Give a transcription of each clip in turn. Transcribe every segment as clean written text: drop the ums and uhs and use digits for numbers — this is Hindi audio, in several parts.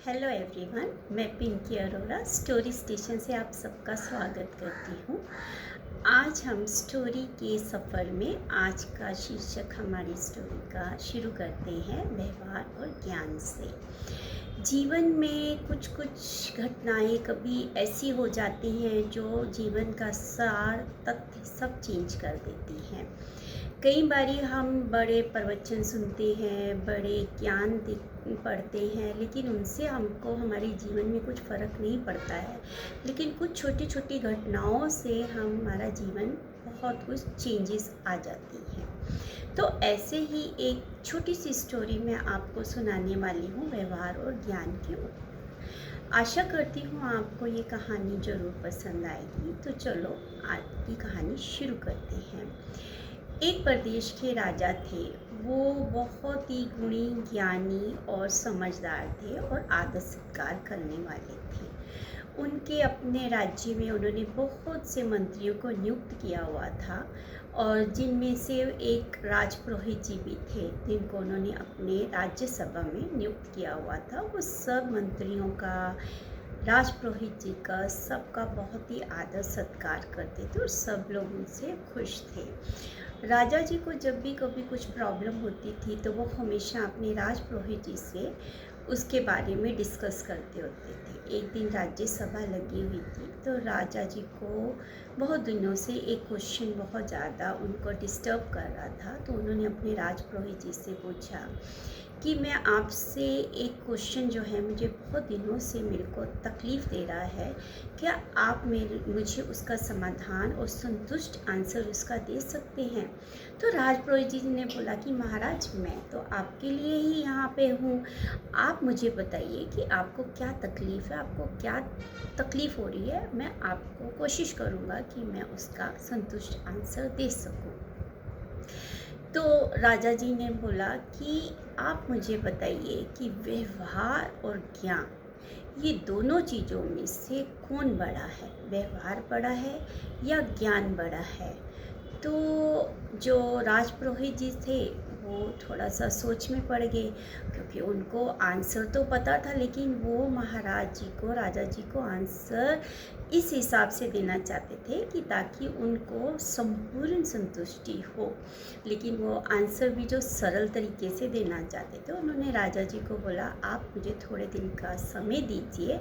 हेलो एवरीवन, मैं पिंकी अरोरा स्टोरी स्टेशन से आप सबका स्वागत करती हूँ। आज हम स्टोरी के सफ़र में आज का शीर्षक हमारी स्टोरी का शुरू करते हैं व्यवहार और ज्ञान से। जीवन में कुछ कुछ घटनाएं कभी ऐसी हो जाती हैं जो जीवन का सार तथ्य सब चेंज कर देती हैं। कई बारी हम बड़े प्रवचन सुनते हैं, बड़े ज्ञान पढ़ते हैं, लेकिन उनसे हमको हमारे जीवन में कुछ फ़र्क नहीं पड़ता है। लेकिन कुछ छोटी छोटी घटनाओं से हमारा जीवन बहुत कुछ चेंजेस आ जाती हैं। तो ऐसे ही एक छोटी सी स्टोरी मैं आपको सुनाने वाली हूँ व्यवहार और ज्ञान के ऊपर। आशा करती हूँ आपको ये कहानी ज़रूर पसंद आएगी। तो चलो आज की कहानी शुरू करते हैं। एक प्रदेश के राजा थे। वो बहुत ही गुणी, ज्ञानी और समझदार थे और आदर सत्कार करने वाले थे। उनके अपने राज्य में उन्होंने बहुत से मंत्रियों को नियुक्त किया हुआ था और जिनमें से एक राजपुरोहित जी भी थे जिनको उन्होंने अपने राज्यसभा में नियुक्त किया हुआ था। वो सब मंत्रियों का, राजपुरोहित जी का, सबका बहुत ही आदर सत्कार करते थे और सब लोग उनसे खुश थे। राजा जी को जब भी कभी कुछ प्रॉब्लम होती थी तो वो हमेशा अपने राजपुरोहित जी से उसके बारे में डिस्कस करते होते थे। एक दिन राज्यसभा लगी हुई थी तो राजा जी को बहुत दिनों से एक क्वेश्चन बहुत ज़्यादा उनको डिस्टर्ब कर रहा था। तो उन्होंने अपने राजपुरोहित जी से पूछा कि मैं आपसे एक क्वेश्चन जो है मुझे बहुत दिनों से मेरे को तकलीफ़ दे रहा है, क्या आप मुझे उसका समाधान और संतुष्ट आंसर उसका दे सकते हैं? तो राजपुरोहित जी ने बोला कि महाराज, मैं तो आपके लिए ही यहाँ पे हूँ। आप मुझे बताइए कि आपको क्या तकलीफ़ है, आपको क्या तकलीफ़ हो रही है। मैं आपको कोशिश करूँगा कि मैं उसका संतुष्ट आंसर दे सकूँ। तो राजा जी ने बोला कि आप मुझे बताइए कि व्यवहार और ज्ञान, ये दोनों चीज़ों में से कौन बड़ा है? व्यवहार बड़ा है या ज्ञान बड़ा है? तो जो राजपुरोहित जी थे वो थोड़ा सा सोच में पड़ गए, क्योंकि उनको आंसर तो पता था लेकिन वो महाराज जी को, राजा जी को आंसर इस हिसाब से देना चाहते थे कि ताकि उनको संपूर्ण संतुष्टि हो। लेकिन वो आंसर भी जो सरल तरीके से देना चाहते थे। उन्होंने राजा जी को बोला, आप मुझे थोड़े दिन का समय दीजिए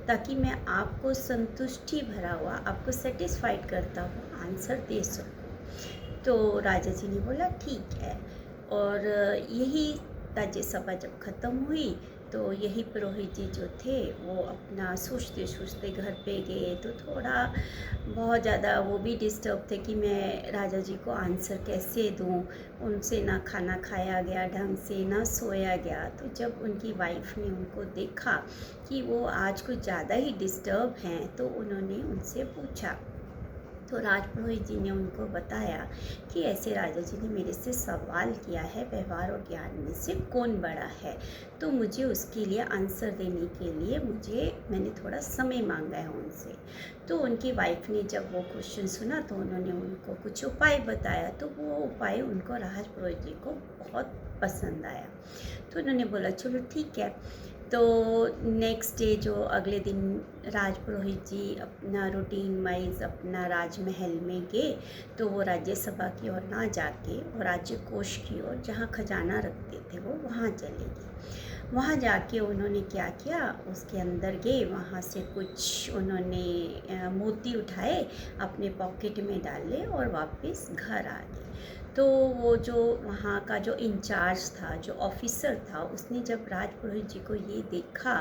ताकि मैं आपको संतुष्टि भरा हुआ, आपको सेटिस्फाइड करता हुआ आंसर दे सकूँ। तो राजा जी ने बोला ठीक है। और यही राज्यसभा जब ख़त्म हुई तो यही पुरोहित जी जो थे वो अपना सोचते सोचते घर पे गए। तो थोड़ा बहुत ज़्यादा वो भी डिस्टर्ब थे कि मैं राजा जी को आंसर कैसे दूँ। उनसे ना खाना खाया गया ढंग से, ना सोया गया। तो जब उनकी वाइफ ने उनको देखा कि वो आज कुछ ज़्यादा ही डिस्टर्ब हैं तो उन्होंने उनसे पूछा। तो राजपुरोहित जी ने उनको बताया कि ऐसे राजा जी ने मेरे से सवाल किया है, व्यवहार और ज्ञान में से कौन बड़ा है। तो मुझे उसके लिए आंसर देने के लिए मैंने थोड़ा समय मांगा है उनसे। तो उनकी वाइफ ने जब वो क्वेश्चन सुना तो उन्होंने उनको कुछ उपाय बताया। तो वो उपाय उनको राजपुरोहित जी को बहुत पसंद आया। तो उन्होंने बोला चलो ठीक है। तो नेक्स्ट डे जो अगले दिन राजपुरोहित जी अपना रूटीन वाइज अपना राजमहल में गए। तो वो राज्यसभा की ओर ना जाके वो राज्य कोष की ओर, जहाँ खजाना रखते थे, वो वहाँ चले गए। वहाँ जाके उन्होंने क्या किया, उसके अंदर गए, वहाँ से कुछ उन्होंने मोती उठाए, अपने पॉकेट में डाले और वापस घर आ गए। तो वो जो वहाँ का जो इंचार्ज था, जो ऑफिसर था, उसने जब राजपुरोहित जी को ये देखा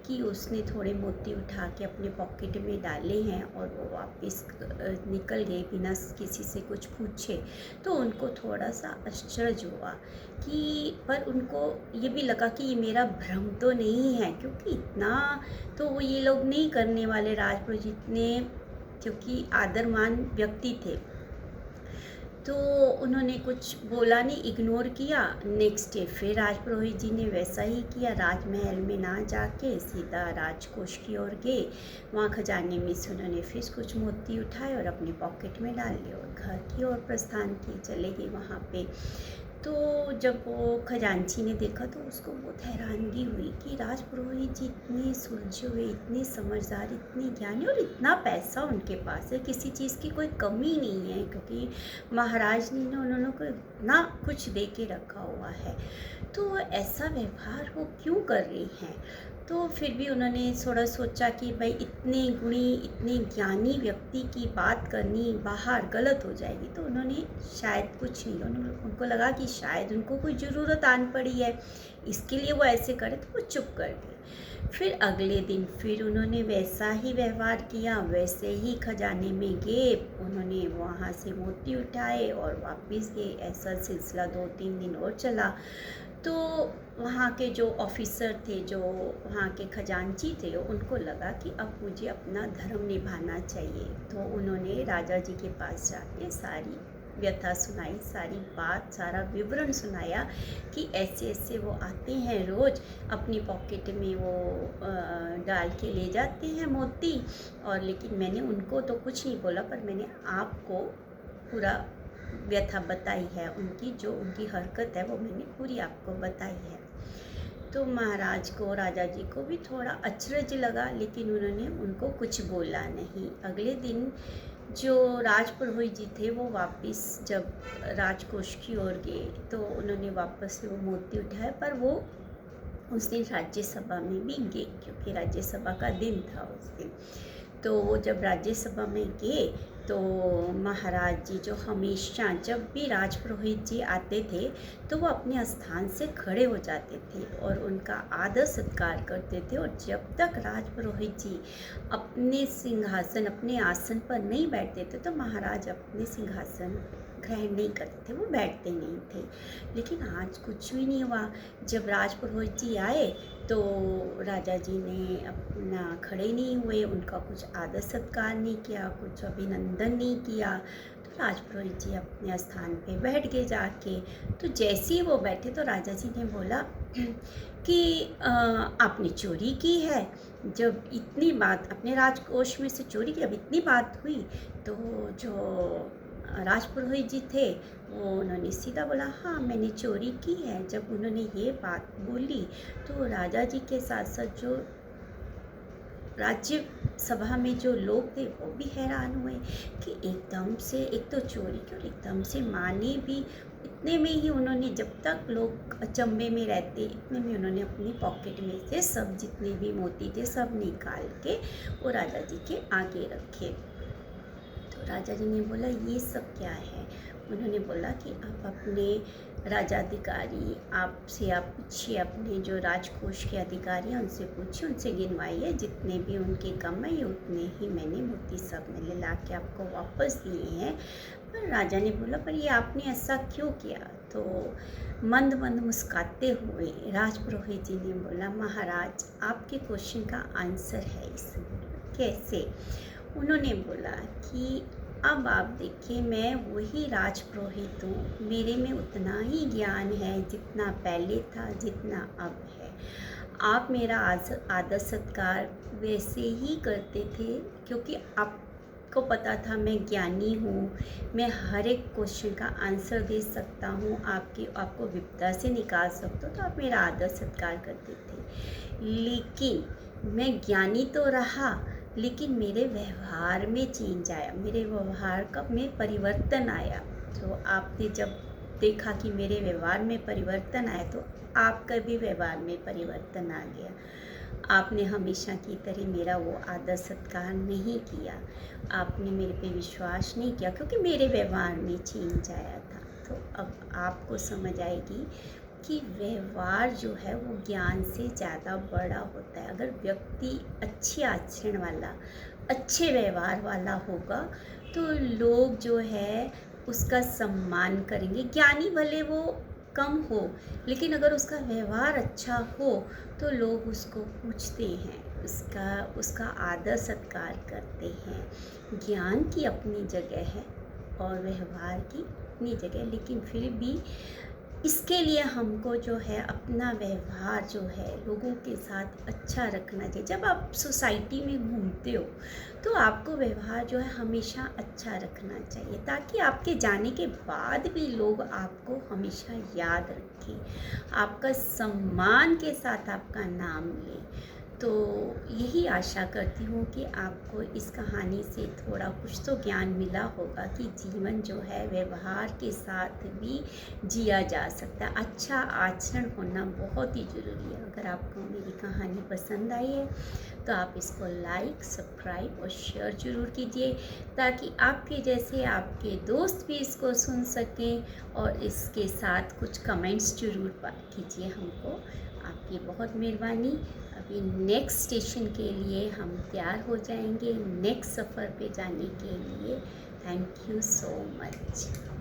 कि उसने थोड़े मोती उठा के अपने पॉकेट में डाले हैं और वो वापस निकल गए बिना किसी से कुछ पूछे, तो उनको थोड़ा सा आश्चर्य हुआ कि, पर उनको ये भी लगा कि ये मेरा भ्रम तो नहीं है, क्योंकि इतना तो वो ये लोग नहीं करने वाले। राजपुरोहित जितने, क्योंकि आदरमान व्यक्ति थे, तो उन्होंने कुछ बोला नहीं, इग्नोर किया। नेक्स्ट डे फिर राजपुरोहित जी ने वैसा ही किया, राजमहल में ना जाके सीधा राजकोष की ओर गए। वहाँ खजाने में से उन्होंने फिर कुछ मोती उठाए और अपने पॉकेट में डाल लिए और घर की ओर प्रस्थान किए, चले गए वहाँ पे। तो जब वो खजांची ने देखा तो उसको बहुत हैरानगी हुई कि राजपुरोहित जी इतने सुलझे हुए, इतने समझदार, इतने ज्ञानी और इतना पैसा उनके पास है, किसी चीज़ की कोई कमी नहीं है, क्योंकि महाराज ने उन्होंने को इतना कुछ दे के रखा हुआ है, तो ऐसा व्यवहार वो क्यों कर रही हैं। तो फिर भी उन्होंने थोड़ा सोचा कि भाई इतने गुणी, इतने ज्ञानी व्यक्ति की बात करनी बाहर गलत हो जाएगी, तो उन्होंने शायद कुछ नहीं, उनको लगा कि शायद उनको कोई ज़रूरत आन पड़ी है, इसके लिए वो ऐसे करे, तो वो चुप कर गए। फिर अगले दिन फिर उन्होंने वैसा ही व्यवहार किया, वैसे ही खजाने में गए, उन्होंने वहाँ से मोती उठाए और वापस गए। ऐसा सिलसिला 2-3 दिन और चला। तो वहाँ के जो ऑफिसर थे, जो वहाँ के खजांची थे, उनको लगा कि अब मुझे अपना धर्म निभाना चाहिए, तो उन्होंने राजा जी के पास जाके सारी व्यथा सुनाई, सारी बात, सारा विवरण सुनाया कि ऐसे ऐसे वो आते हैं रोज़, अपनी पॉकेट में वो डाल के ले जाते हैं मोती, और लेकिन मैंने उनको तो कुछ नहीं बोला, पर मैंने आपको पूरा व्यथा बताई है, उनकी जो उनकी हरकत है वो मैंने पूरी आपको बताई है। तो महाराज को, राजा जी को भी थोड़ा अचरज लगा, लेकिन उन्होंने उनको कुछ बोला नहीं। अगले दिन जो राजपुरोहित जी थे वो वापस जब राजकोष की ओर गए, तो उन्होंने वापस से वो मोती उठाए, पर वो उस दिन राज्यसभा में भी गए, क्योंकि राज्यसभा का दिन था उस दिन। तो वो जब राज्यसभा में गए तो महाराज जी जो हमेशा जब भी राजपुरोहित जी आते थे तो वो अपने स्थान से खड़े हो जाते थे और उनका आदर सत्कार करते थे, और जब तक राजपुरोहित जी अपने सिंहासन, अपने आसन पर नहीं बैठते थे तो महाराज अपने सिंहासन ग्रहण नहीं करते थे, वो बैठते नहीं थे। लेकिन आज कुछ भी नहीं हुआ। जब राजपुरोहित जी आए तो राजा जी ने अपना खड़े नहीं हुए, उनका कुछ आदर सत्कार नहीं किया, कुछ अभिनंदन नहीं किया, तो राजपुरोहित जी अपने स्थान पे बैठ गए जाके। तो जैसे ही वो बैठे तो राजा जी ने बोला कि आपने चोरी की है, जब इतनी बात अपने राजकोष में से चोरी की, अब इतनी बात हुई, तो जो राजपुरोहित जी थे वो उन्होंने सीधा बोला हाँ मैंने चोरी की है। जब उन्होंने ये बात बोली तो राजा जी के साथ साथ जो राज्य सभा में जो लोग थे वो भी हैरान हुए कि एकदम से, एक तो चोरी की और एकदम से माने भी। इतने में ही उन्होंने, जब तक लोग अचंभे में रहते, इतने में उन्होंने अपनी पॉकेट में से सब जितने भी मोती थे सब निकाल के वो राजा जी के आगे रखे। तो राजा जी ने बोला ये सब क्या है। उन्होंने बोला कि आप अपने राजाधिकारी, आपसे आप पूछिए, अपने जो राजकोष के अधिकारी हैं उनसे पूछिए, उनसे गिनवाइए, जितने भी उनके कम है उतने ही मैंने मोती सब में ला के आपको वापस दिए हैं। पर राजा ने बोला पर ये आपने ऐसा क्यों किया। तो मंद मंद मुस्काते हुए राजपुरोहित जी ने बोला महाराज आपके क्वेश्चन का आंसर है इसमें। कैसे। उन्होंने बोला कि अब आप देखिए मैं वही राजपुरोहित हूँ, मेरे में उतना ही ज्ञान है जितना पहले था, जितना अब है। आप मेरा आदर सत्कार वैसे ही करते थे क्योंकि आपको पता था मैं ज्ञानी हूँ, मैं हर एक क्वेश्चन का आंसर दे सकता हूँ, आपको विपदा से निकाल सकता हूँ, तो आप मेरा आदर सत्कार करते थे। लेकिन मैं ज्ञानी तो रहा, लेकिन मेरे व्यवहार में चेंज आया, मेरे व्यवहार का में परिवर्तन आया। तो आपने जब देखा कि मेरे व्यवहार में परिवर्तन आया तो आपका भी व्यवहार में परिवर्तन आ गया। आपने हमेशा की तरह मेरा वो आदर सत्कार नहीं किया, आपने मेरे पे विश्वास नहीं किया क्योंकि मेरे व्यवहार में चेंज आया था। तो अब आपको समझ आएगी कि व्यवहार जो है वो ज्ञान से ज़्यादा बड़ा होता है। अगर व्यक्ति अच्छे आचरण वाला, अच्छे व्यवहार वाला होगा तो लोग जो है उसका सम्मान करेंगे। ज्ञानी भले वो कम हो, लेकिन अगर उसका व्यवहार अच्छा हो तो लोग उसको पूछते हैं, उसका आदर सत्कार करते हैं। ज्ञान की अपनी जगह है और व्यवहार की अपनी जगह, लेकिन फिर भी इसके लिए हमको जो है अपना व्यवहार जो है लोगों के साथ अच्छा रखना चाहिए। जब आप सोसाइटी में घूमते हो तो आपको व्यवहार जो है हमेशा अच्छा रखना चाहिए, ताकि आपके जाने के बाद भी लोग आपको हमेशा याद रखें, आपका सम्मान के साथ आपका नाम लें। तो यही आशा करती हूँ कि आपको इस कहानी से थोड़ा कुछ तो ज्ञान मिला होगा कि जीवन जो है व्यवहार के साथ भी जिया जा सकता है। अच्छा आचरण होना बहुत ही ज़रूरी है। अगर आपको मेरी कहानी पसंद आई है तो आप इसको लाइक, सब्सक्राइब और शेयर ज़रूर कीजिए, ताकि आपके जैसे आपके दोस्त भी इसको सुन सकें और इसके साथ कुछ कमेंट्स ज़रूर कीजिए हमको। आपकी बहुत मेहरबानी। अभी नेक्स्ट स्टेशन के लिए हम तैयार हो जाएंगे, नेक्स्ट सफ़र पे जाने के लिए। Thank you so much.